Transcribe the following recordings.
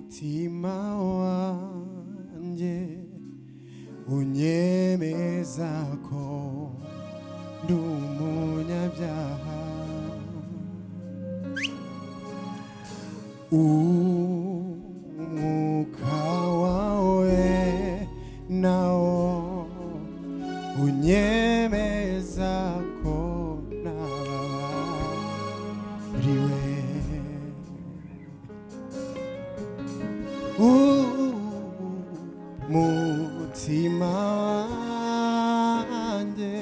umutima wanjye unyemeza ko ndi umunyabyaha, umwuka wawe nawo unyemeza ko nababariwe. Umutima wanjye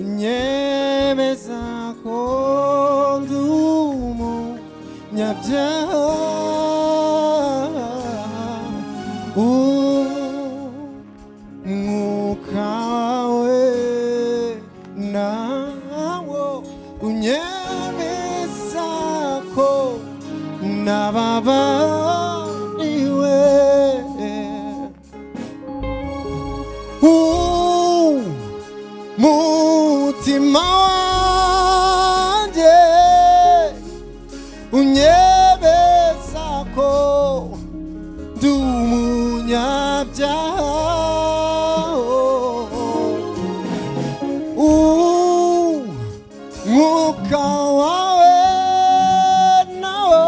unyemeza ko ndi umunyabyaha, umwuka wawe nawo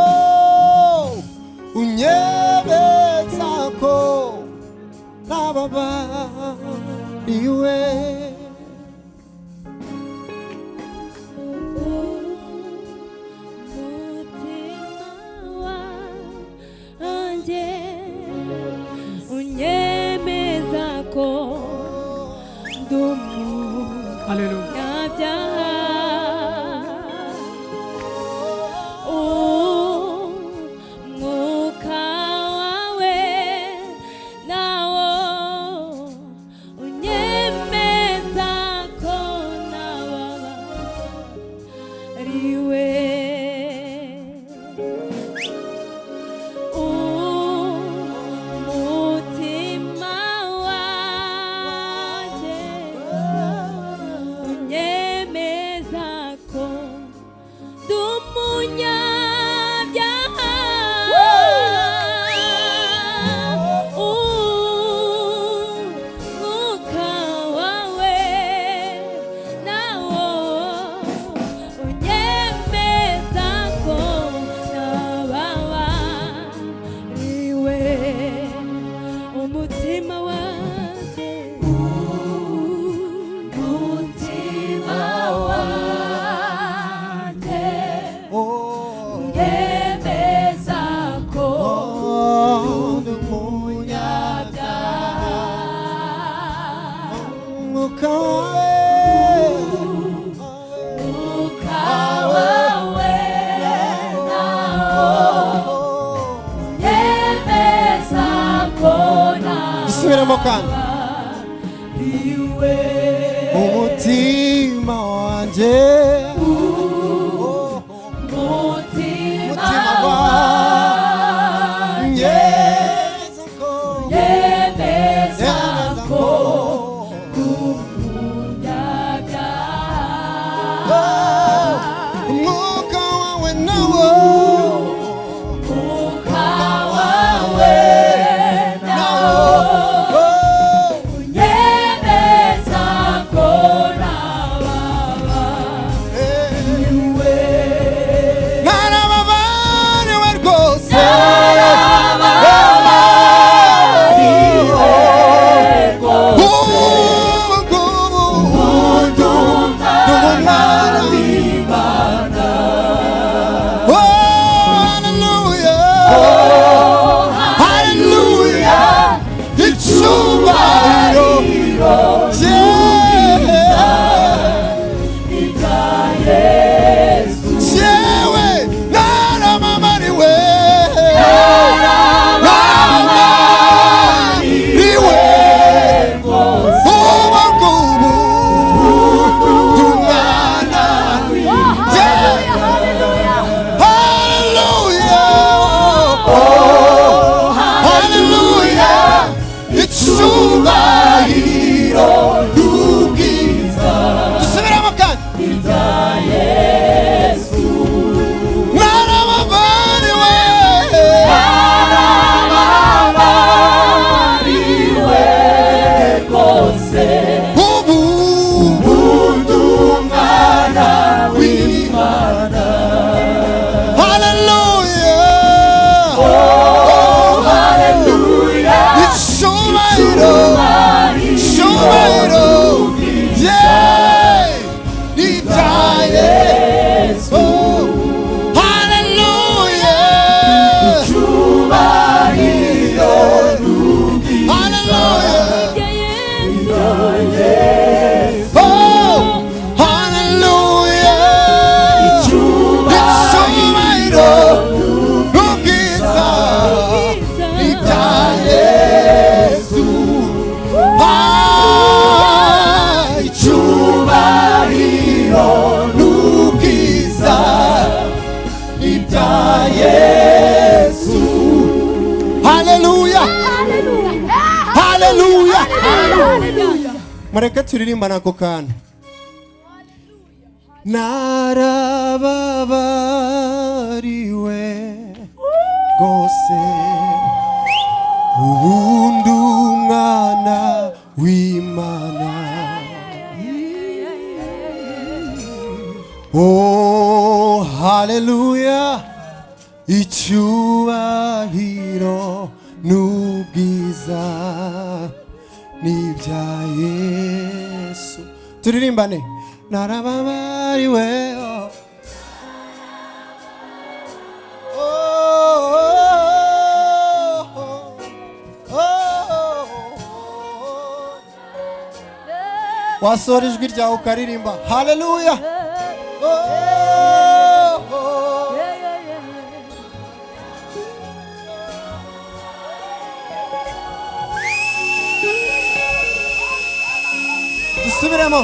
unyemeza ko nababariwe. Umutima wanjye unyemeza ko ndi umunyabyaha, umwuka wawe nawo unyemeza ko nababariwe. Umutima wanjye mureke turirimbana ako kantu. Narababariwe rwose ubundi umwana w'Imana. Oh haleluya, icyubahiro n'ubwiza ni ibya Yesu. Turirimbane. Narababariwe wasora ijwi ryawe ukaririmba haleluya. Dusubiremo.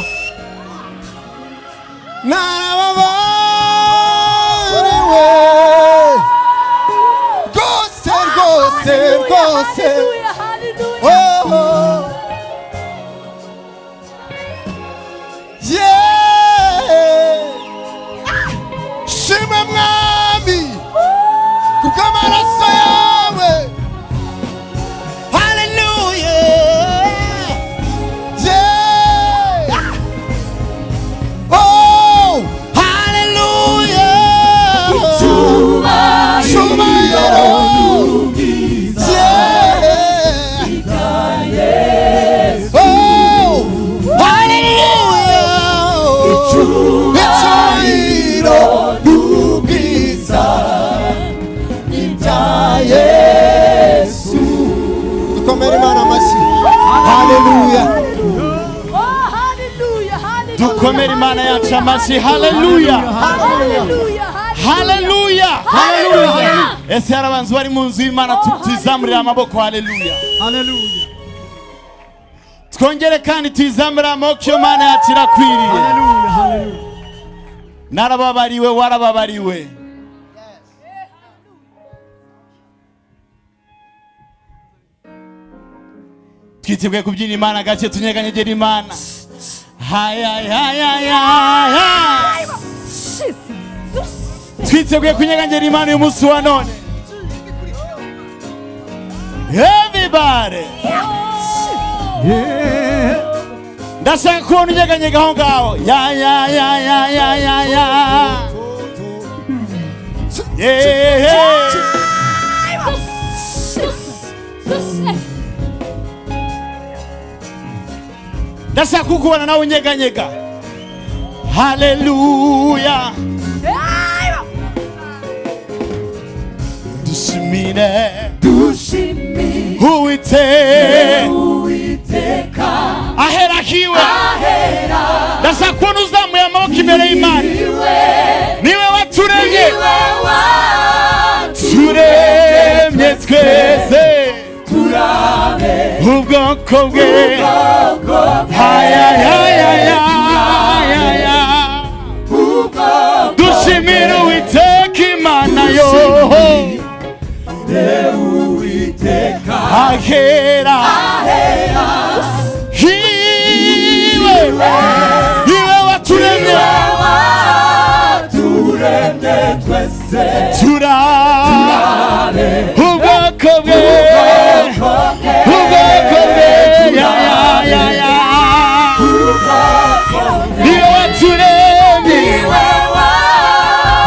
Narababariwe rwose rwose rwose. Shimwe mwami kubw'amaraso yawe. Haleluya. Oh haleluya. Icyubahiro n'ubwiza bwa Yesu. Oh haleluya. Icyubahiro n'ubwiza bwa Yesu. Dukomere Imana amashyi. Haleluya. Dukomere Imana yacu amashyi. Haleluya. Haleluya. Haleluya. Ese arabanzu bari mu nzu y'Imana tuzamurira amaboko. Haleluya. Haleluya. Twongere kandi tuzamurira amaboko. Imana yacu irakwiriye. Haleluya. Haleluya. Narababariwe warababariwe. Twiteguye kubyina Imana gake tunyeganyegera Imana. Twiteguye kunyeganyegera Imana uyu munsi wa none. Everybody. Ndashaka kubona unyeganyega aho ngaho. Ndashaka kukubona nawe unyeganyega. Haleluya. Dushimire Uwiteka aherahiwe. Ndashaka kubona uzamuye amaboko imbere y'Imana. Niwe waturemye. Turemye twese ubwoko bwe. Dushimire Uwiteka Imana yo. Ahera iwe waturemye. Turabe ubwoko bwe. Ubwoko bwe. Iwe waturemye.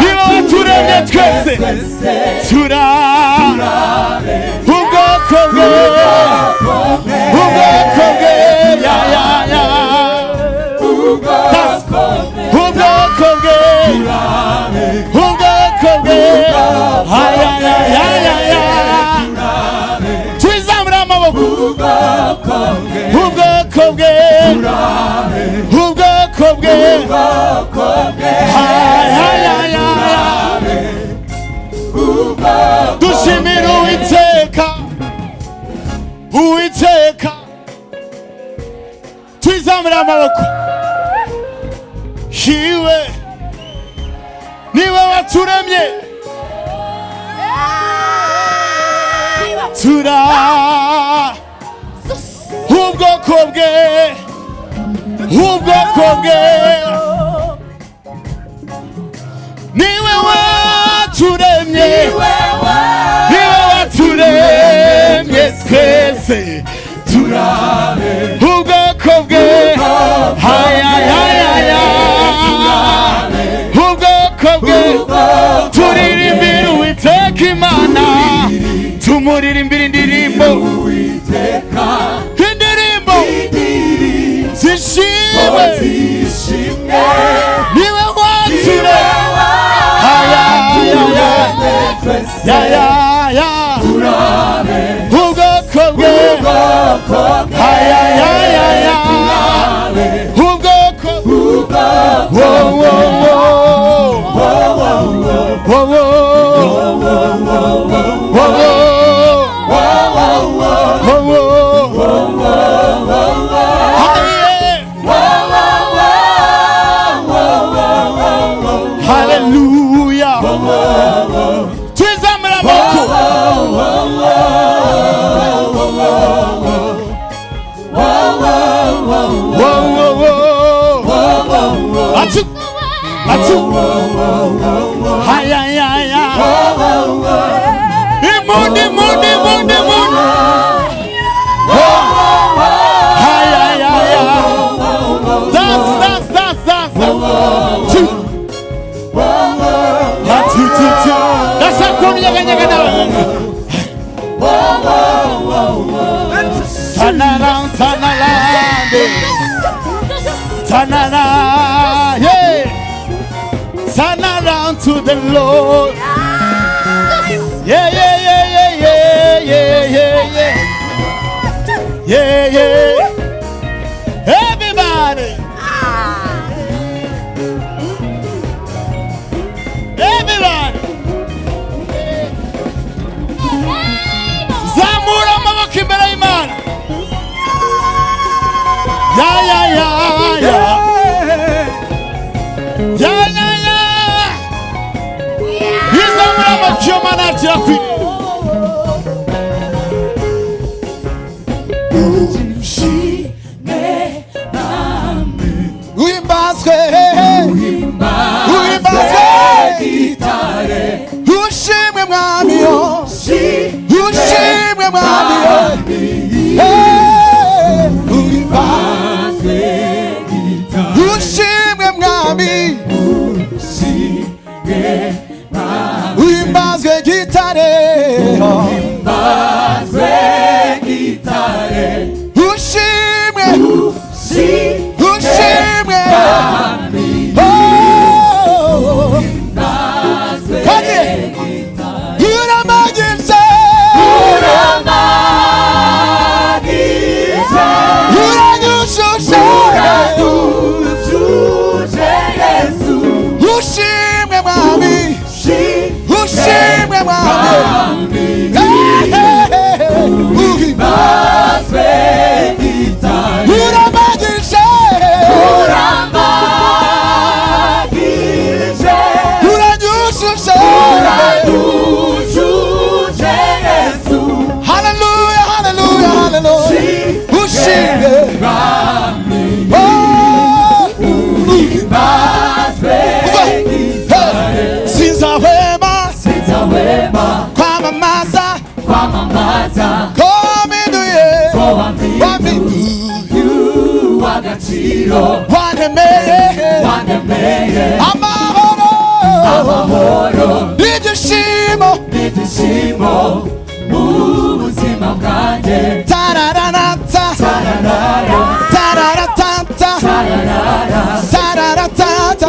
Iwe waturemye twese. Turabe ubwoko bwe. Ubwoko bwe. Ubwoko bwe. Ubwoko bwe. Twizamure amaboko. Ubwoko bwe. Ubwoko bwe. Dushimire Uwiteka. Uwiteka. Twizamure amaboko. Iwe niwe waturemye. Tura ubwoko bwe. ubwoko bwe niwe waturemye twese turabe ubwoko bwe ubwoko bwe turirimbira Uwiteka Imana tumuririmbira indirimbo zishimwe niwe waturemye ubwoko bwe hallelujah twizamira amaboko atu hayayaya imundi hayayaya that's that's akoni nyaganyanga nawe turn around to the Lord. Yeah. Everybody. Zamura amaboko imbere y'Imana. Uhimbazwe ushimwe mwami ushimwe mwami ushimwe mwami uhimbazwe gitare ushimwe wanemeye amahoro n'ibyishimo mu buzima bwanjye tarararata tararatata tararatata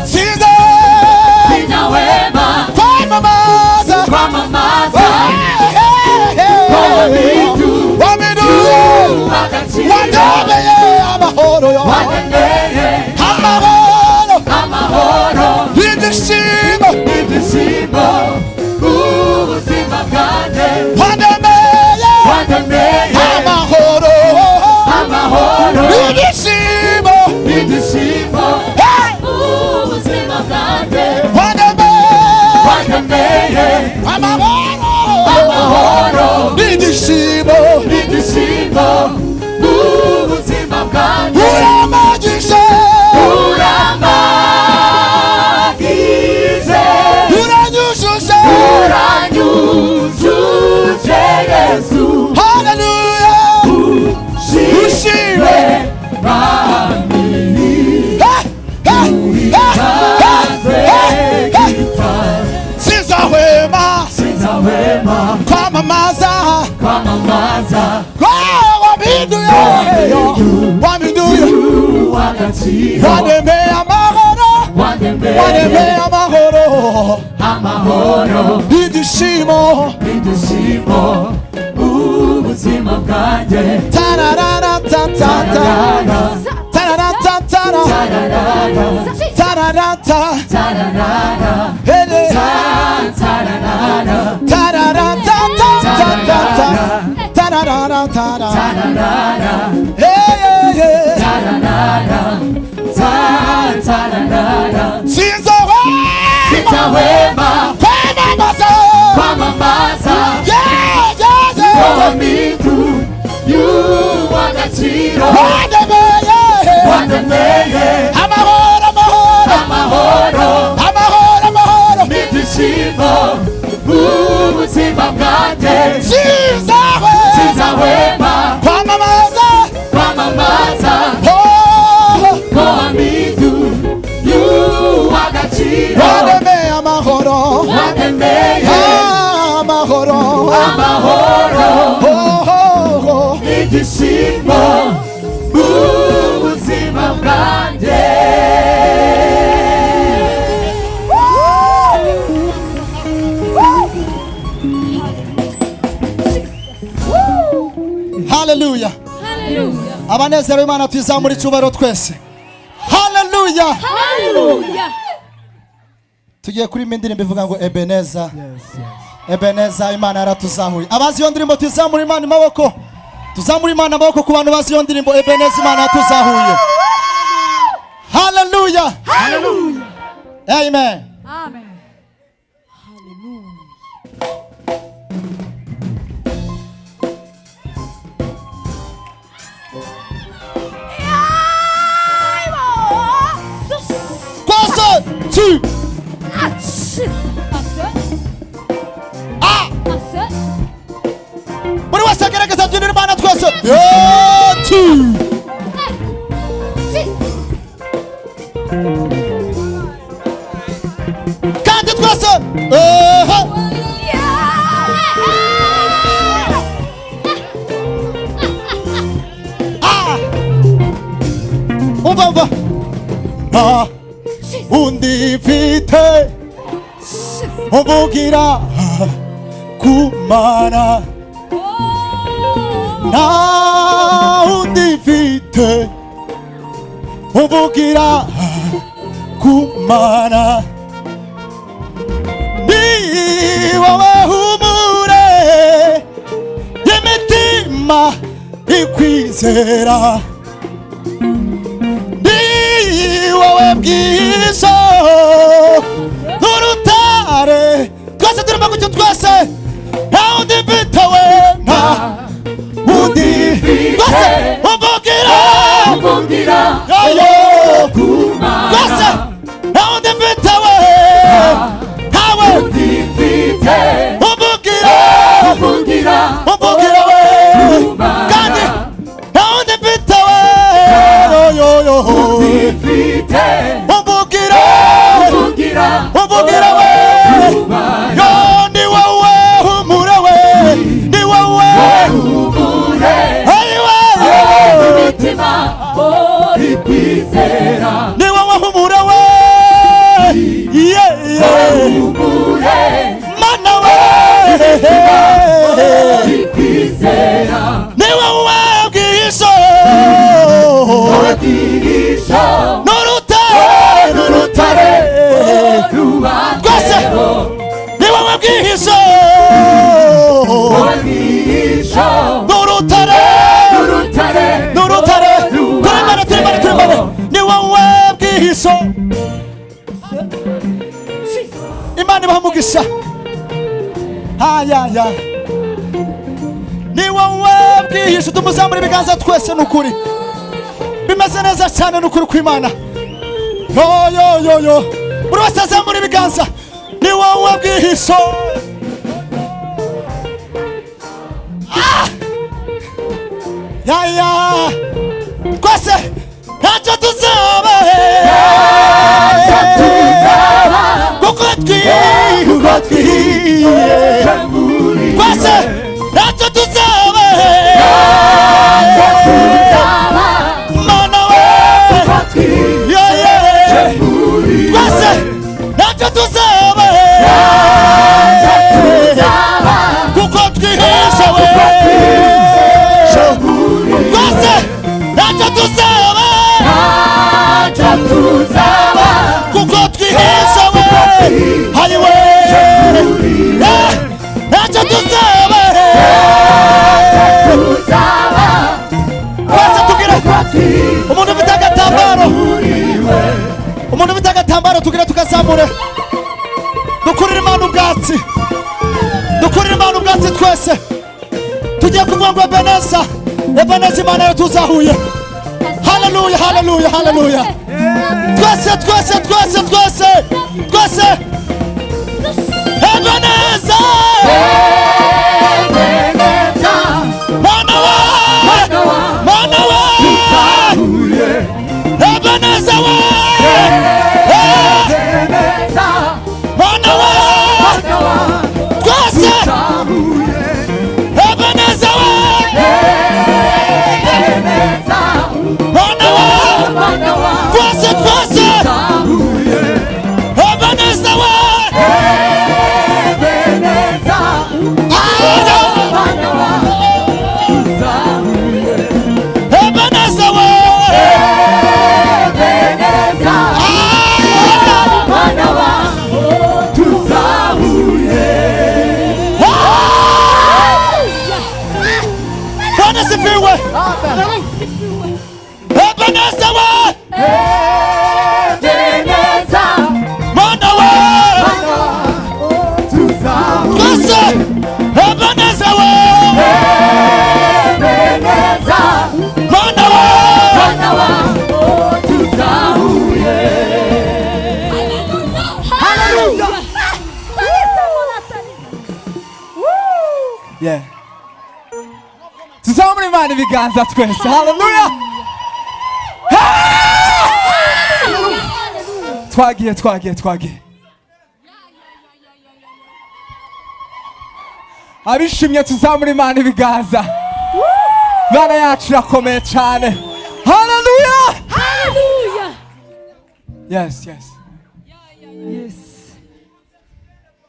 Jesus uranyujuje Yesu haleluya ushime sinzahwema kwamamaza wampinduye wandemeye amahoro ibyishimo ubuzima bwanjye tararatatata tararatatara tararata hele tararatatata tararatatara hey sinzahwema kwamamaza w'agaciro wandemeye amahoro n'ibyishimo ubuzima bwanjye sinzahwema kwamamaza ko wampinduye uw'agaciro wandemeye amahoro ibyishimo ubuzima bwanjye. haleluya abanezero Imana twizamura icyubahiro twese haleluya tugiye kuri indirimbo ivuga ngo Ebeneza Ebeneza Imana yaratuzahuye abazi iyo ndirimbo twizamura Imana amaboko tuzamura Imana amaboko ku bantu bazi iyo ndirimbo Ebeneza Imana yatuzahuye haleluya amen tu buri wese agaragaza byinira Imana twese kandi twese umva undi mfite uvugira kumana nta undi mfite uvugira kumana ni wowe humure y'imitima ikwizera wowe bwiza n'urutare twese turimo gucyo twese nta wundi mfite we nta wundi twese uvugira twese nta wundi mfite we ntawe uvugira we kandi nta wundi mfite we uvugira we yo ni wowe humure we ni wowe imitima ikwizera ni wowe humure we mana we ikwizera ni wowe bwihisho n'urutare twese ni wowe bwihisho n'urutare turemane ni wowe bwihisho Imana ibaha umugisha hayaya ni wowe bwihisho tumuzamura ibiganza twese n'ukuri bimeze neza cyane n'ukuri kw'Imana yo buri wese azamura ibiganza ni wowe bwihisho. Yaya twese ntacyo tuzaba kuko twihiye twese ntacyo tuzaba mana we twese ntacyo tuzaba kuko twihishe we twese ntacyo tuzaba kuko twihishe we hari we ntacyo tuzaba twese tugira umuntu ufite agatambaro umuntu ufite agatambaro tugira tukazamure dukurira Imana ubwatsi dukurira Imana ubwatsi twese tugiye kuvuga ngo Ebeneza Ebeneza Imana yatuzahuye. Haleluya haleluya haleluya twese twese twese twese twese Ebeneza mana wa mana wa Ebeneza wa mana wa twese Ebeneza wa mana wa twese twese Ebeneza wa Ebeneza wa Bwana sifiwe. Ebeneza wa mana wa twese Ebeneza wa mana wa Yeah. Tuzamure Imana ibiganza twese. Haleluya. Twagiye. Abishimye tuzamure Imana ibiganza. Imana yacu irakomeye cyane. Haleluya. Yes.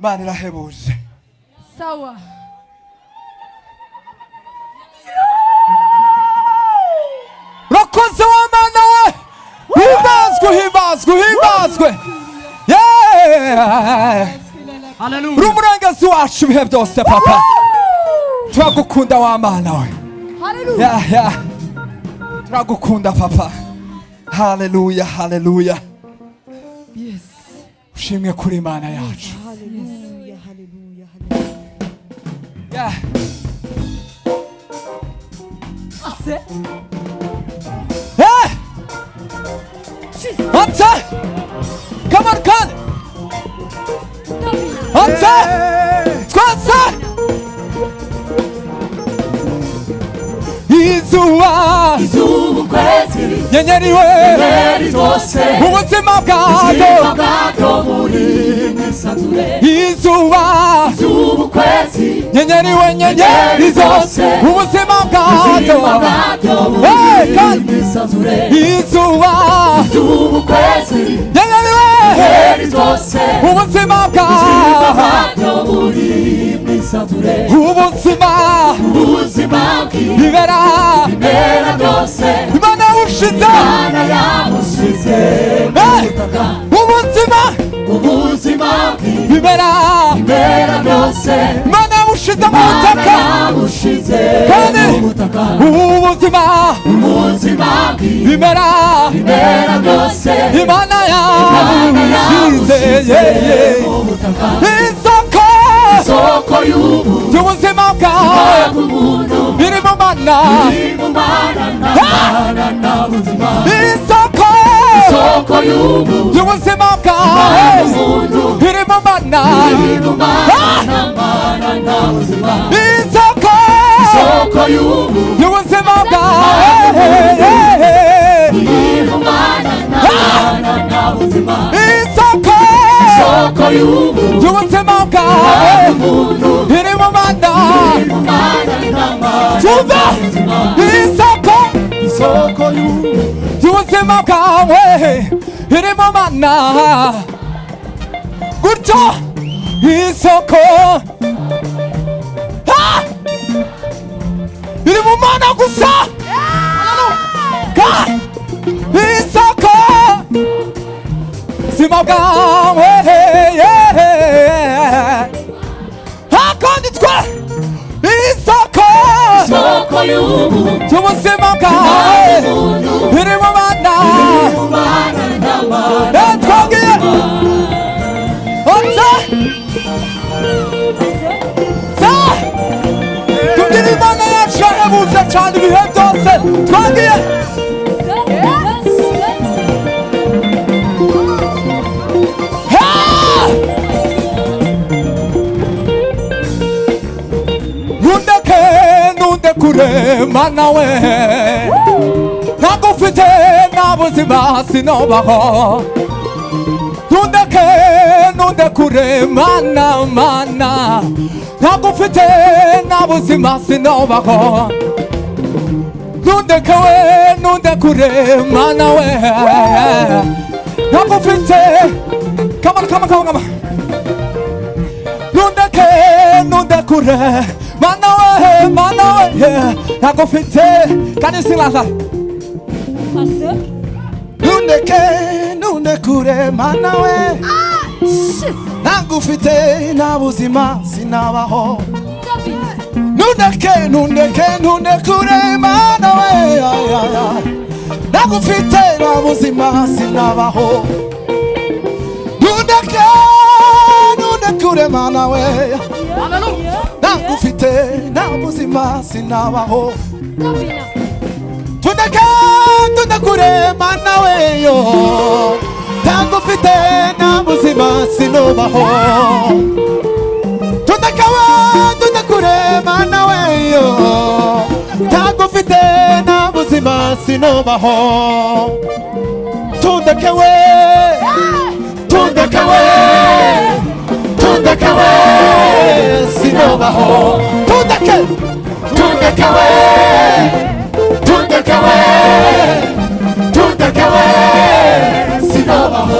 Imana irahebuje. Sawa. Rakoze wa Mana we. Himbazwe. Yeah. Hallelujah. Rumurangezi wacu ibihe byose papa. Turagukunda wa Mana we. Hallelujah. Yeah. Turagukunda papa. Haleluya. Yes. Ushimwe kuri Imana yacu. Hallelujah. Yeah. Ase. Hey! Ante! Come on. Ante! Twese! Izuba ukwezi nyenyeri we zose ubuzima bwato muri misanzure izuba ukwezi nyenyeri zose ubuzima bwato muri misanzure izuba ukwezi nyenyeri zose ubuzima bwato muri misanzure ubuzima bibera byose Imana ushize yamushize ubuzima bibera byose Imana ushize mu butaka kandi ubuzima bibera byose Imana yamushize isoko y'ubuzima bwawe biri mu Mana isoko y'ubuzima bwawe biri mu Mana y'ubuzima bwawe iri mu mana cyumva isoko y'ubuzima bwawe iri mu mana gutyo isoko iri mu mana gusa isoko ubuzima bwawe hakanditswe isoko y'ubuzima bwawe iri mu mana twagiye tugira imana yacu yahebuje cyane ibihe byose twagiye nundekure mana we ntagufite nta buzima sinobaho nundekure mana ntagufite nta buzima sinobaho nundekure mana we ntagufite come on nundekure mana we ntagufite can you sing like that nundekure mana we ntagufite nta buzima sinabaho nundekure mana we ntagufite nta buzima sinabaho nundekure mana we ntagufite nta buzima sinabaho tundekure mana we yo ntagufite nta buzima sinobaho tundekure mana we yo ntagufite nta buzima sinobaho tundekawe sinobaho tundekawe sinobaho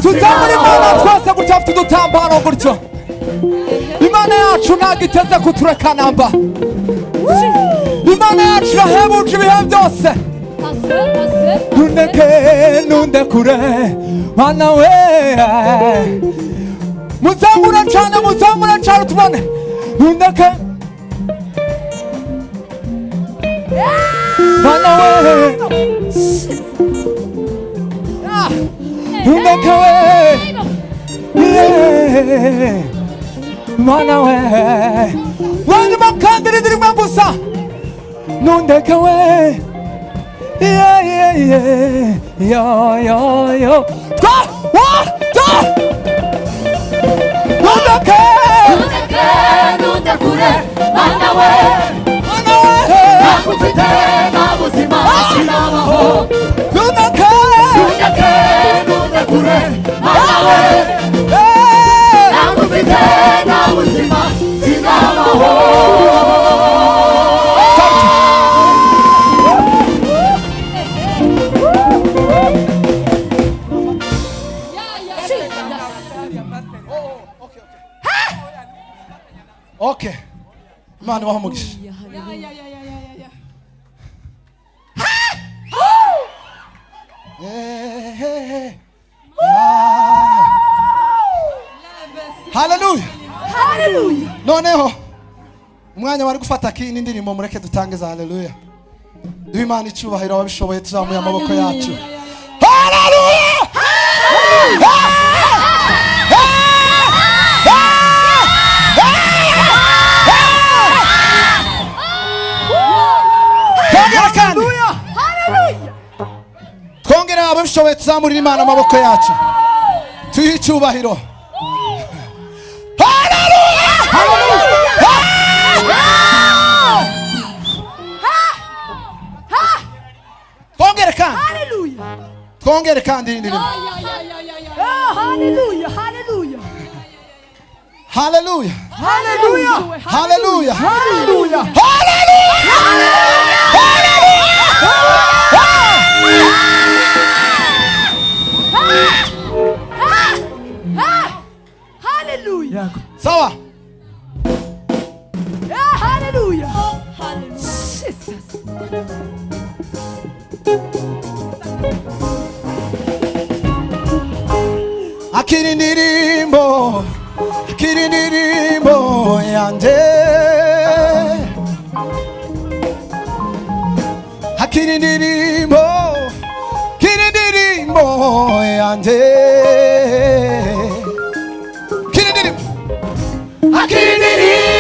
tuzamura imana twese gutya afite udutambaro gutyo imana yacu ntabwo iteze kutureka namba imana yacu irahebuje ibihe byose nundekure mana we muzamura cyane tubone nundeke mana we nundekawe mana we wanyuma kandi ririmo gusa nundekawe yo nundekure mana we ntagufite nta buzima sinabaho nundekure mana we ntagufite nta buzima sinabaho okay imana ibahe umugisha haleluya. Hallelujah. Noneho umwanya wari gufata kindi ndirimbo mureke dutange za haleluya. Imana icyubahiro ababishoboye tuzamuye amaboko yacu. Haleluya. Twongere ababishoboye tuzamurira Imana amaboko yacu. Tuyihe icyubahiro. Twongere kandi indirimbo. Hallelujah. Hallelujah. Hallelujah. Hallelujah. Hallelujah. Hallelujah. Hallelujah. Sawa. Hallelujah. Jesus. Akiri ndirimbo yanje. Akiri ndirimbo yanje. Akiri ndirimbo yanje. Akiri ndirimbo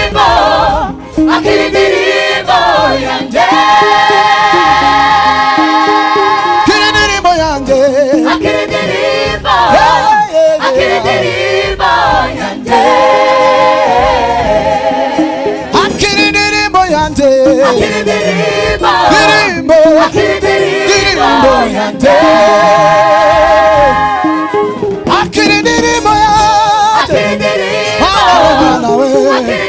yanje. Akiri ndirimbo yanje. Akiri ndirimbo yanje. Akiri ndirimbo yanje. Akiri ndirimbo yanje. Akiri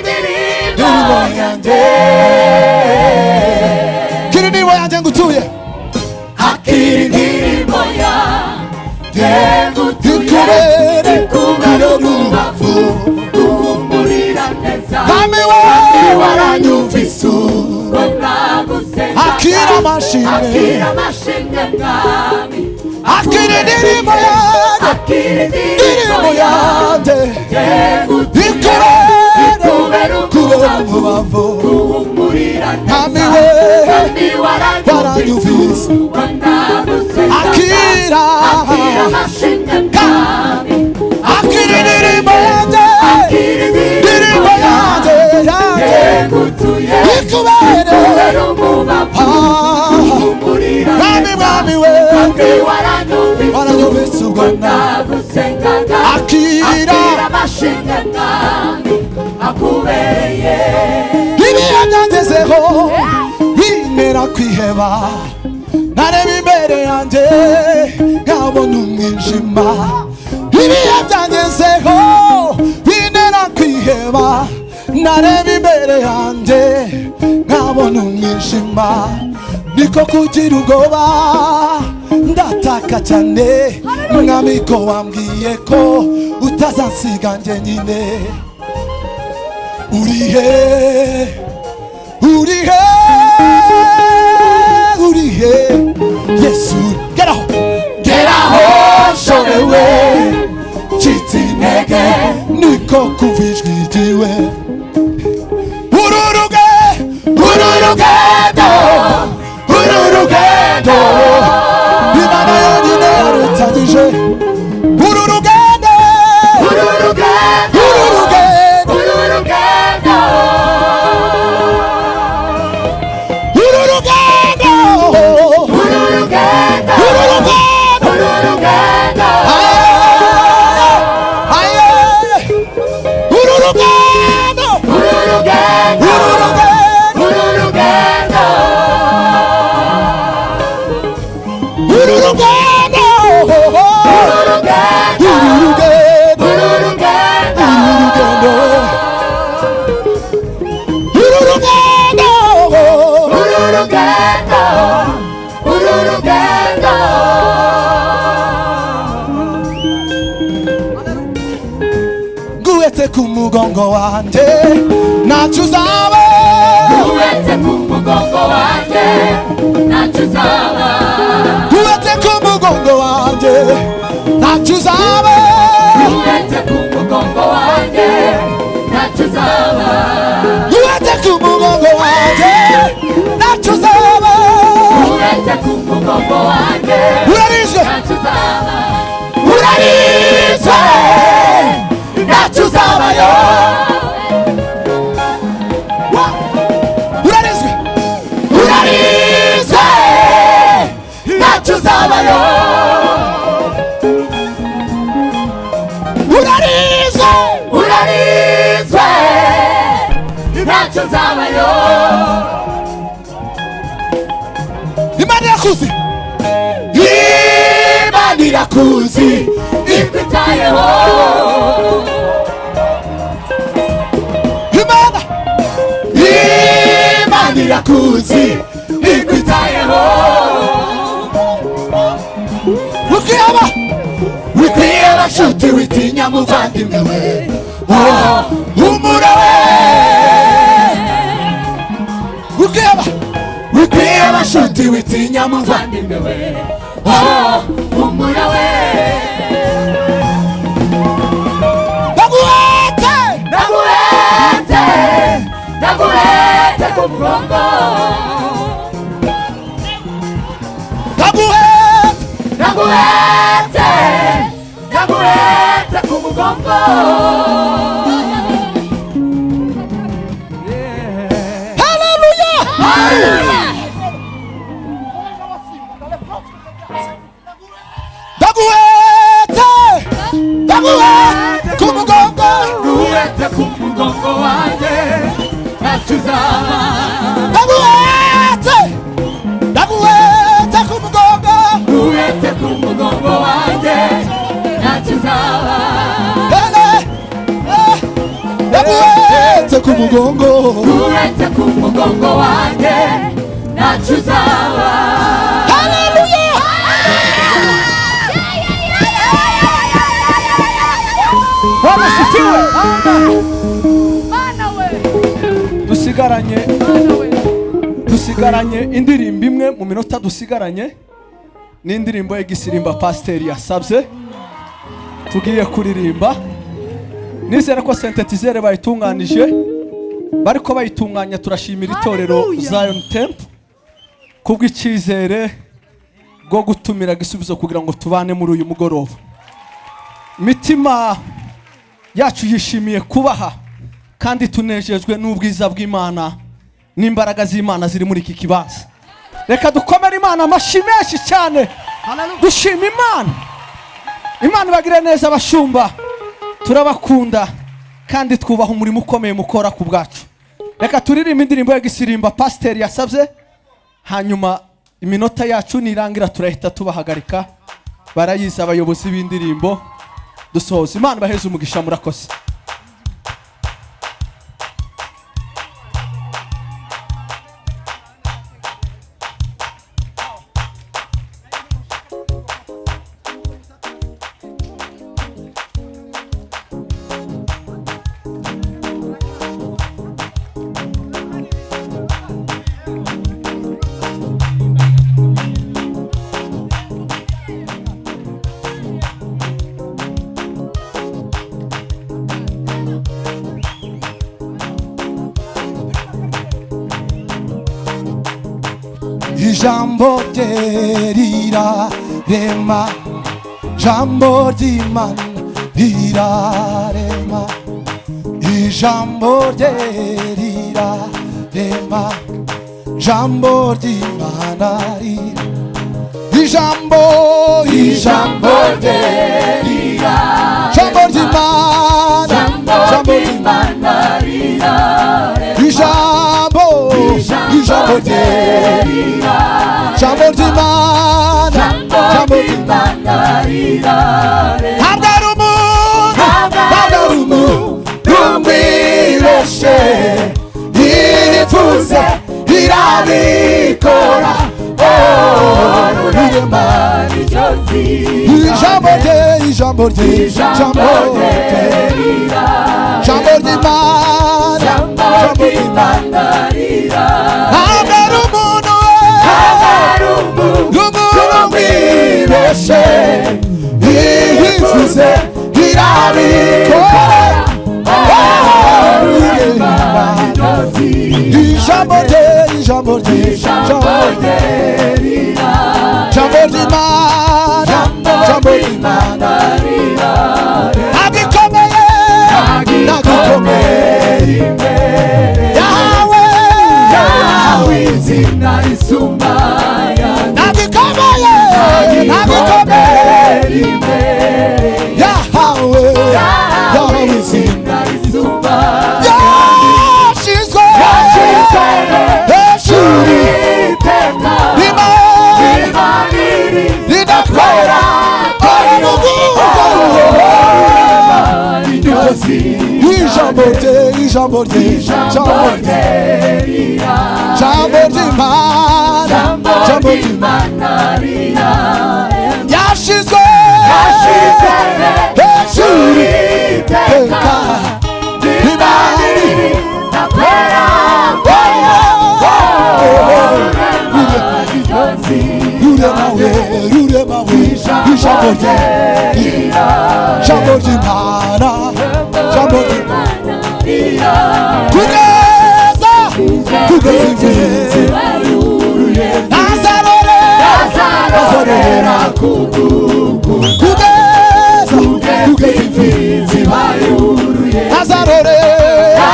ndirimbo yanje ngutuye. Akiri ndirimbo yanje ngutuye. Kubera urubavu guhumurira neza. Nami waranyumvise ubwo nagusenga. akira amashimwe. Mwami. Akiri ndirimbo yanje. Ndirimbo yanje. Kubera urubavu nami waranyumvise. Akira akiri ndirimbo yanje. Ndirimbo yanje ikubere mwami we waranyumvise ubwo akira ibihe byangezeho bintera kwiheba. Nareba imbere yanjye nkabona umwijima. Ibihe byangezeho bintera kwiheba. Nareba imbere yanjye nkabona umwijima. Niko kugira ubwoba ndataka cyane. Mwami ko wambwiye ko utazansiga njyenyine. Urihe Yesu. Geraho shobewe ncitse intege. Niko kumva ijwi ryiwe. urugendo Imana yonyine yarutangije. Urugendo nguhetse ku mugongo wanje ntacyo uzaba. Nguhetse ku mugongo wanje ntacyo uzaba. Nguhetse ku mugongo wanje ntacyo uzaba. Uhetse ku mugongo wanjye ntacyo uzaba. Uhetse ku mugongo wanjye ntacyo uzaba. Uhetse ku mugongo wanjye Urarizwe, ntacyo uzaba. urarizwe, ntacyo uzabayo. Urarizwe, urarizwe, ntacyo uzabayo. Urarizwe, Urarizwe ntacyo uzabayo. Imana irakuzi, Imana irakuzi, Ikwitayeho. Imana, Imana irakuzi, Ikwitayeho. wikiyaba, wikiyaba nshuti, witinya muvandimwe we, oh, humura we. Wikiyaba, wikiyaba nshuti, witinya muvandimwe we, Oh, humura we. ndaguhetse, Ndaguhetse, ndaguhetse ku mugongo. ndaguhetse, Ndaguhetse, ndaguhetse ku mugongo. haleluya. Ndaguhetse, ndaguhetse ku mugongo. Uhetse ku mugongo wanjye ntacyo uzaba. Ndaguhetse, ndaguhetse ku mugongo. Uhetse ku mugongo wanjye ntacyo uzaba. Ndaguhetse ku mugongo. Uhetse ku mugongo wanjye ntacyo uzaba. Haleluya. Wanasifiwe. Mana we, dusigaranye Mana we. dusigaranye indirimbo imwe mu minota dusigaranye, n'indirimbo y'igisirimba pasiteri yasabye tugiye kuririmba. Nizera ko sintetizere bayitunganije, bariko bayitunganya. Turashimira itorero Hallelujah. Zion Temple kubw'icyizere bwo gutumira Gisubizo kugira ngo tubane muri uyu mugoroba. Imitima yacu yishimiye kubaha kandi tunejejwe n'ubwiza bw'Imana n'imbaraga z'Imana ziri muri iki kibanza. Reka dukomere Imana amashyi menshi cyane, dushima Imana. Imana ibagire neza abashumba, turabakunda kandi twubaha umurimo ukomeye mukora ku bwacu. Reka turirimbe indirimbo y'igisirimba pasiteri yasabye, hanyuma iminota yacu nirangira turahita tubahagarika. Barayizi abayobozi b'indirimbo, dusohoza. Imana baheze umugisha, murakoze. Ijambo rye rirarema, jambo ry'Imana rirarema. Ijambo rye rirarema, jambo ry'Imana rirarema. Ijambo rye rirarema, jambo ry'Imana, jambo ry'Imana rirarema. Ijambo rye, jambo ry'Imana, jambo ry'Imana rirarema. Ntabwo ari umuntu rumwibeshe, irivuze irabikora. Rurema ijambo rye, ijambo rye, jambo ry'Imana, jambo ry'Imana rirarema. Ntabwo ari umuntu rumwibeshe, irivuze irabikora. ijambo rye ijambo rye ijambo rye rirarema, ijambo ry'Imana ijambo ry'Imana agikomeye yahawe izina risumba agikomeye yahawe izina risumba yashizwe hejuru iteka ridakwera ijambo rye ijambo rye ijambo ry'Imana ijambo ry'Imana yashizwe hejuru iteka rurema we ijambo rye ijambo ry'Imana ijambo ry'Imana kugeza imfizi azarorera kugeza imfizi azarorera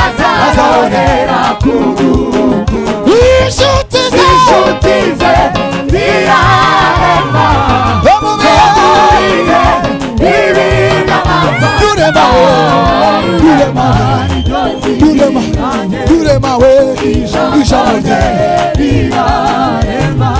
inshuti ze zirarema, rurema we ijambo rye rirarema.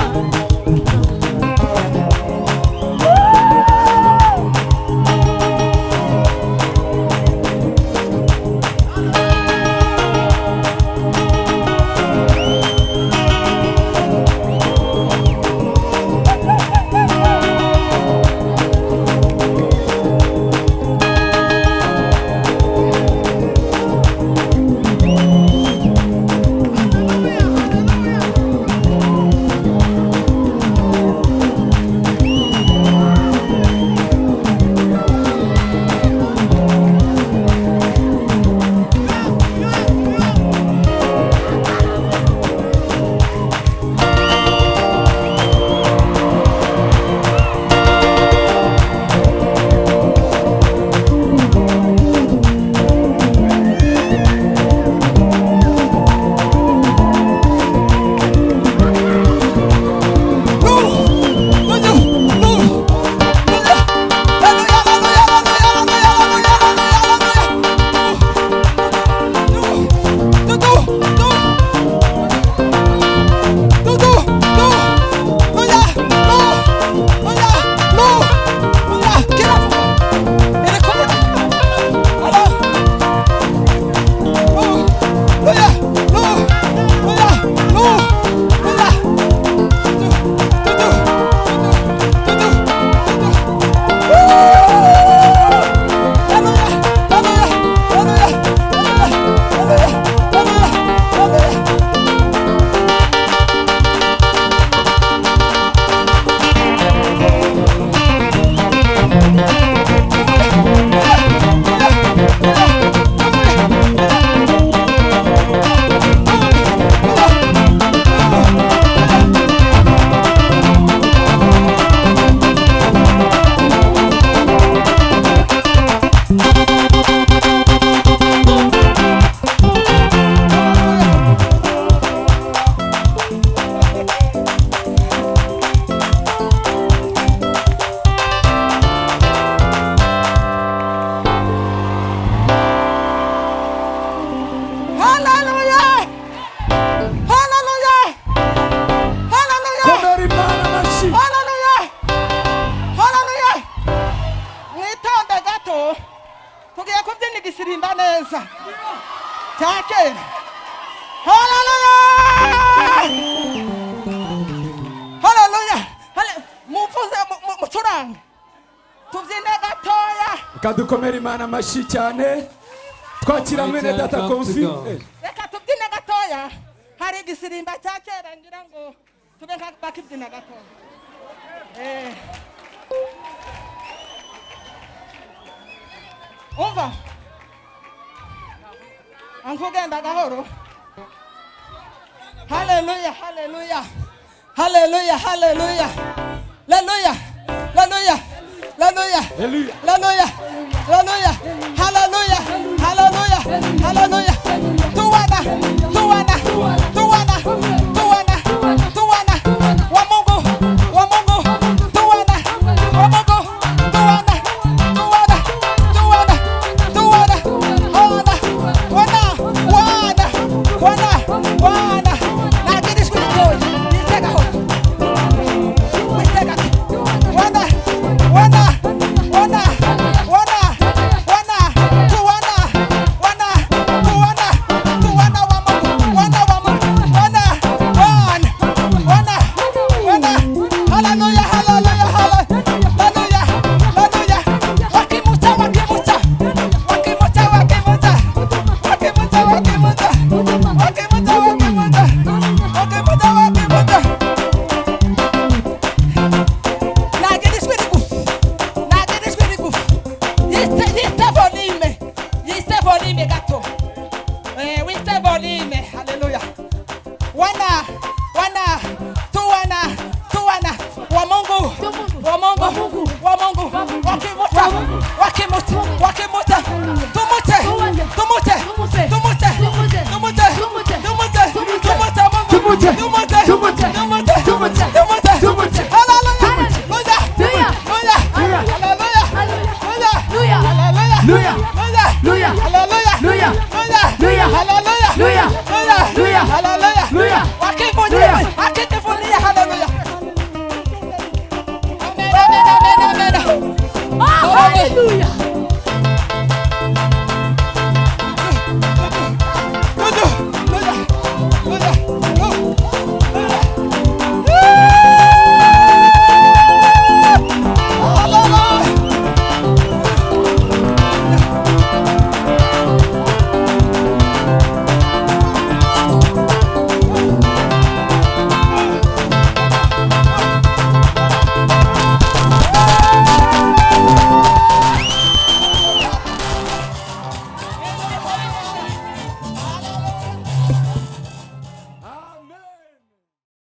cyake. Hallelujah! Hallelujah! Muvuze mucuranga. Tubyine gatoya. Kadukomera Imana amashyi cyane. Twakira mwene data Konfi. Reka tubyine gatoya. Hari igisirimba cya kera ngira ngo tube bakibyina gatoya. Umva. Ankugenda gahoro. Hallelujah, hallelujah. Hallelujah, hallelujah. Hallelujah. Hallelujah. Hallelujah. Hallelujah. Hallelujah. Hallelujah. Hallelujah. Hallelujah. Tuwana. Tuwana. Tuwana. Tuwana. Tuwana. Wa Mungu. Wa Mungu. Tuwana. Wa Mungu. Tuwana. Tuwana. Tuwana. Tuwana. Wana. Wana. Wana. Wana. Wana. Na kidi siku joy. Nitaka ho. Nitaka. Wana. Wana. Wana. Wana. Wana. Tuwana. Wana. Tuwana. Tuwana wa Mungu. Wana wa Mungu. Wana. Wana. Wana. Wana. Hallelujah. Hallelujah. Hallelujah. Hallelujah. Wakimuta. Wakimuta. Wakimuta. Wakimuta. Wakimuta. Wakimuta. Wakimuta. Wakimuta. Wakimuta. Wakimuta. Nageni spiritu. Nageni spiritu. Yiste volume gato. Wiste volume. Hallelujah. Wana. Wana. Tuwana. Tuwana. Wa Mungu. Wa Mungu. Wa Mungu. Wakimuta. Wakimuta.